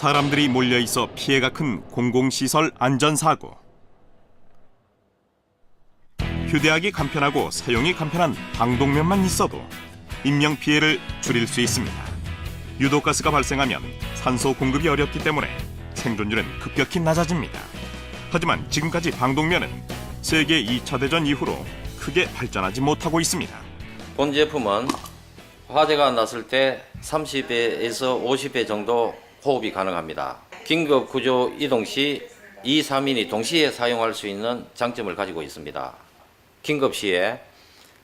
사람들이 몰려있어 피해가 큰 공공시설 안전사고. 휴대하기 간편하고 사용이 간편한 방독면만 있어도 인명피해를 줄일 수 있습니다. 유독가스가 발생하면 산소 공급이 어렵기 때문에 생존율은 급격히 낮아집니다. 하지만 지금까지 방독면은 세계 2차 대전 이후로 크게 발전하지 못하고 있습니다. 본 제품은 화재가 났을 때 30배에서 50배 정도 호흡이 가능합니다. 긴급 구조 이동 시 2, 3인이 동시에 사용할 수 있는 장점을 가지고 있습니다. 긴급 시에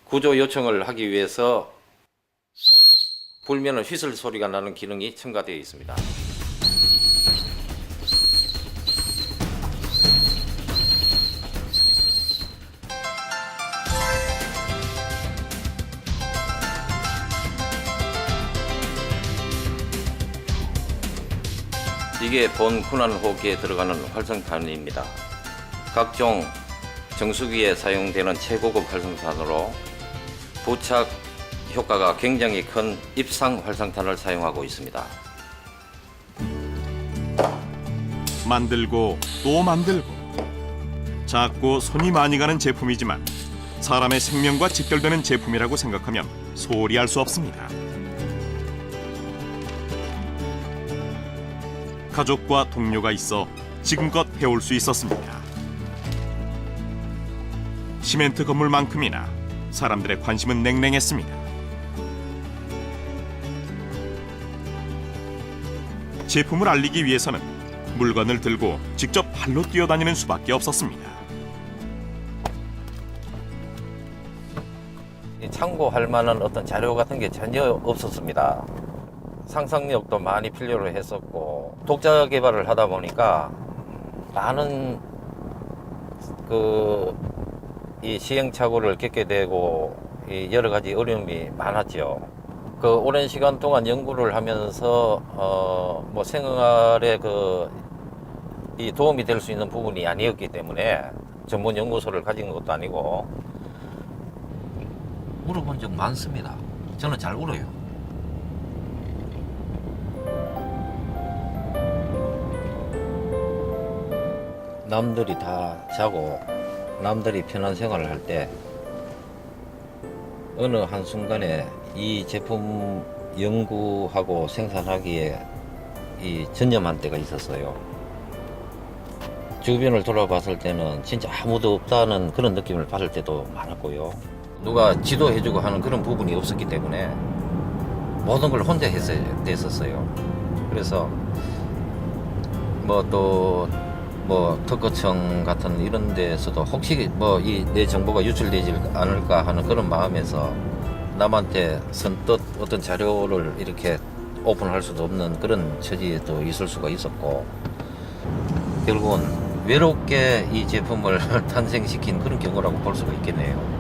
구조 요청을 하기 위해서 불면은 휘슬 소리가 나는 기능이 첨가되어 있습니다. 이게 본 군안호기에 들어가는 활성탄입니다. 각종 정수기에 사용되는 최고급 활성탄으로 부착 효과가 굉장히 큰 입상 활성탄을 사용하고 있습니다. 만들고 또 만들고 작고 손이 많이 가는 제품이지만 사람의 생명과 직결되는 제품이라고 생각하면 소홀히 할 수 없습니다. 가족과 동료가 있어 지금껏 해올 수 있었습니다. 시멘트 건물만큼이나 사람들의 관심은 냉랭했습니다. 제품을 알리기 위해서는 물건을 들고 직접 발로 뛰어다니는 수밖에 없었습니다. 참고할 만한 어떤 자료 같은 게 전혀 없었습니다. 상상력도 많이 필요로 했었고 독자 개발을 하다 보니까 많은 이 시행착오를 겪게 되고 여러 가지 어려움이 많았죠. 그 오랜 시간 동안 연구를 하면서 뭐 생활에 이 도움이 될 수 있는 부분이 아니었기 때문에 전문 연구소를 가진 것도 아니고 울어본 적 많습니다. 저는 잘 울어요. 남들이 다 자고 남들이 편한 생활을 할 때 어느 한순간에 이 제품 연구하고 생산하기에 전념한 때가 있었어요. 주변을 돌아봤을 때는 진짜 아무도 없다는 그런 느낌을 받을 때도 많았고요. 누가 지도해주고 하는 그런 부분이 없었기 때문에 모든 걸 혼자 했어야 됐었어요. 그래서 특허청 같은 이런 데서도 혹시 내 정보가 유출되지 않을까 하는 그런 마음에서 남한테 선뜻 어떤 자료를 이렇게 오픈할 수도 없는 그런 처지에도 있을 수가 있었고 결국은 외롭게 이 제품을 탄생시킨 그런 경우라고 볼 수가 있겠네요.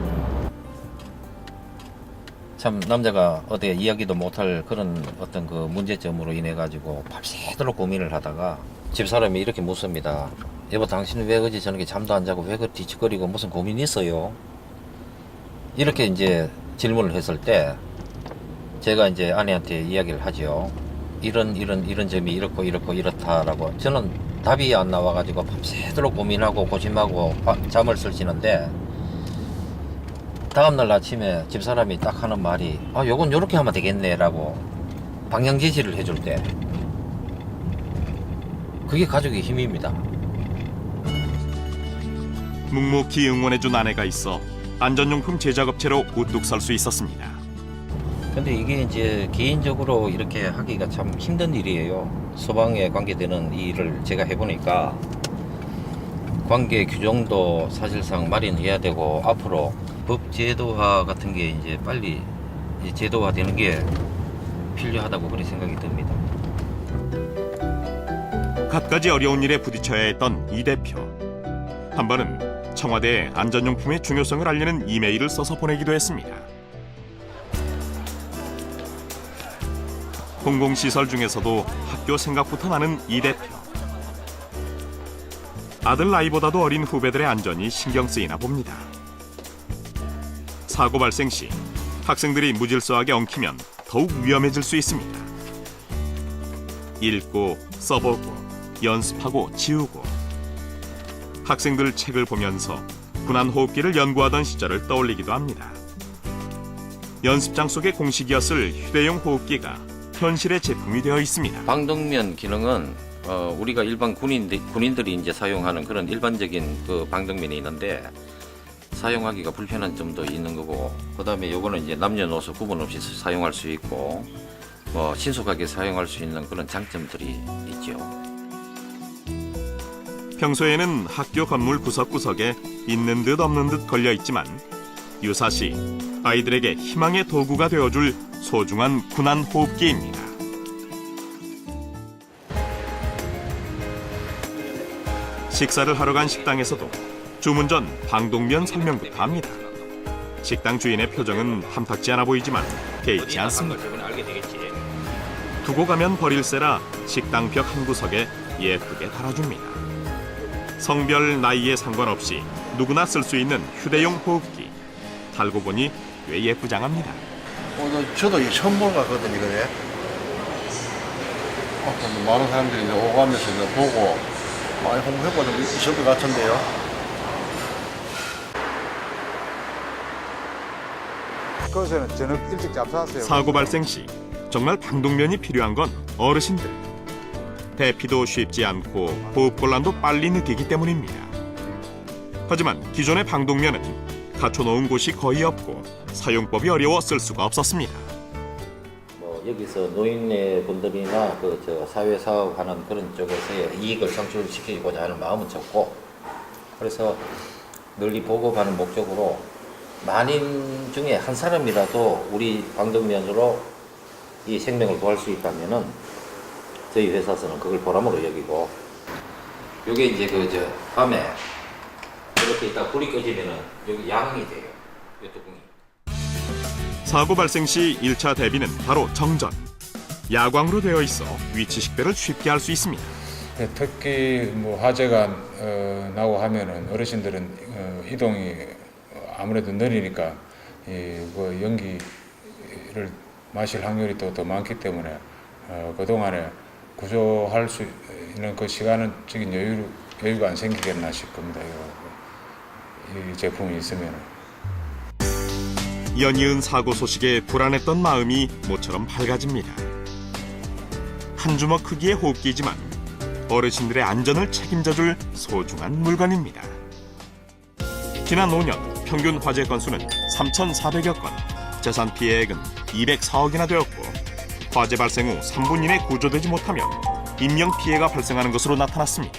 참 남자가 어디 이야기도 못할 그런 어떤 그 문제점으로 인해 가지고 밤새도록 고민을 하다가 집사람이 이렇게 묻습니다. 여보, 당신은 왜 어제 저녁에 잠도 안 자고 왜 뒤척거리고 무슨 고민이 있어요? 이렇게 이제 질문을 했을 때 제가 이제 아내한테 이야기를 하죠. 이런 점이 이렇다라고. 저는 답이 안 나와가지고 밤새도록 고민하고 고심하고 잠을 설치는데 다음날 아침에 집사람이 딱 하는 말이 요건 요렇게 하면 되겠네 라고 방향 제시를 해줄 때 그게 가족의 힘입니다. 묵묵히 응원해준 아내가 있어 안전용품 제작업체로 우뚝 설 수 있었습니다. 근데 이게 이제 개인적으로 이렇게 하기가 참 힘든 일이에요. 소방에 관계되는 일을 제가 해보니까 관계 규정도 사실상 마련해야 되고 앞으로 법 제도화 같은 게 이제 빨리 제도화되는 게 필요하다고 그렇게 생각이 듭니다. 갖가지 어려운 일에 부딪혀야 했던 이 대표. 한 번은 청와대에 안전용품의 중요성을 알리는 이메일을 써서 보내기도 했습니다. 공공시설 중에서도 학교 생각부터 나는 이 대표. 아들 나이보다도 어린 후배들의 안전이 신경 쓰이나 봅니다. 사고 발생 시 학생들이 무질서하게 엉키면 더욱 위험해질 수 있습니다. 읽고 써보고 연습하고 지우고 학생들 책을 보면서 군안 호흡기를 연구하던 시절을 떠올리기도 합니다. 연습장 속의 공식이었을 휴대용 호흡기가 현실의 제품이 되어 있습니다. 방독면 기능은 우리가 일반 군인들이 이제 사용하는 그런 일반적인 그 방독면이 있는데 사용하기가 불편한 점도 있는 거고, 그다음에 요거는 이제 남녀노소 구분 없이 사용할 수 있고 신속하게 사용할 수 있는 그런 장점들이 있죠. 평소에는 학교 건물 구석구석에 있는 듯 없는 듯 걸려 있지만 유사시 아이들에게 희망의 도구가 되어줄 소중한 군안 호흡기입니다. 식사를 하러 간 식당에서도 주문 전 방독면 설명부터 합니다. 식당 주인의 표정은 탐탁지 않아 보이지만 개의치 않습니다. 두고 가면 버릴세라 식당 벽 한 구석에 예쁘게 달아줍니다. 성별 나이에 상관없이 누구나 쓸 수 있는 휴대용 호흡기. 달고 보니 꽤 예쁘장합니다. 저도 이거 처음 보는 것 같거든요, 이거네. 많은 사람들이 이제 오가면서 이제 보고 많이 홍보해보는 있을 것 같은데요. 그것에는 저녁 일찍 잡사왔어요. 사고 발생 시 정말 방독면이 필요한 건 어르신들. 대피도 쉽지 않고 호흡곤란도 빨리 느끼기 때문입니다. 하지만 기존의 방독면은 갖춰놓은 곳이 거의 없고 사용법이 어려워 쓸 수가 없었습니다. 여기서 노인네 분들이나 사회 사업하는 그런 쪽에서의 이익을 창출시키고자 하는 마음은 적고, 그래서 널리 보급하는 목적으로 만인 중에 한 사람이라도 우리 방독면으로 이 생명을 구할 수 있다면은 저희 회사에서는 그걸 보람으로 여기고, 요게 이제 밤에 이렇게 있다 불이 꺼지면은 여기 야광이 돼요. 이 뚜껑이. 사고 발생 시 1차 대비는 바로 정전. 야광으로 되어 있어 위치 식별을 쉽게 할 수 있습니다. 특히 화재가 나고 하면은 어르신들은 이동이 아무래도 느리니까 연기를 마실 확률이 또 더 많기 때문에 그동안에 구조할 수 있는 그 시간적인 여유가 안 생기겠나 싶습니다. 이 제품이 있으면. 연이은 사고 소식에 불안했던 마음이 모처럼 밝아집니다. 한 주먹 크기의 호흡기지만 어르신들의 안전을 책임져줄 소중한 물건입니다. 지난 5년 평균 화재 건수는 3,400여 건, 재산 피해액은 204억이나 되었고 화재 발생 후 3분 이내 구조되지 못하면 인명 피해가 발생하는 것으로 나타났습니다.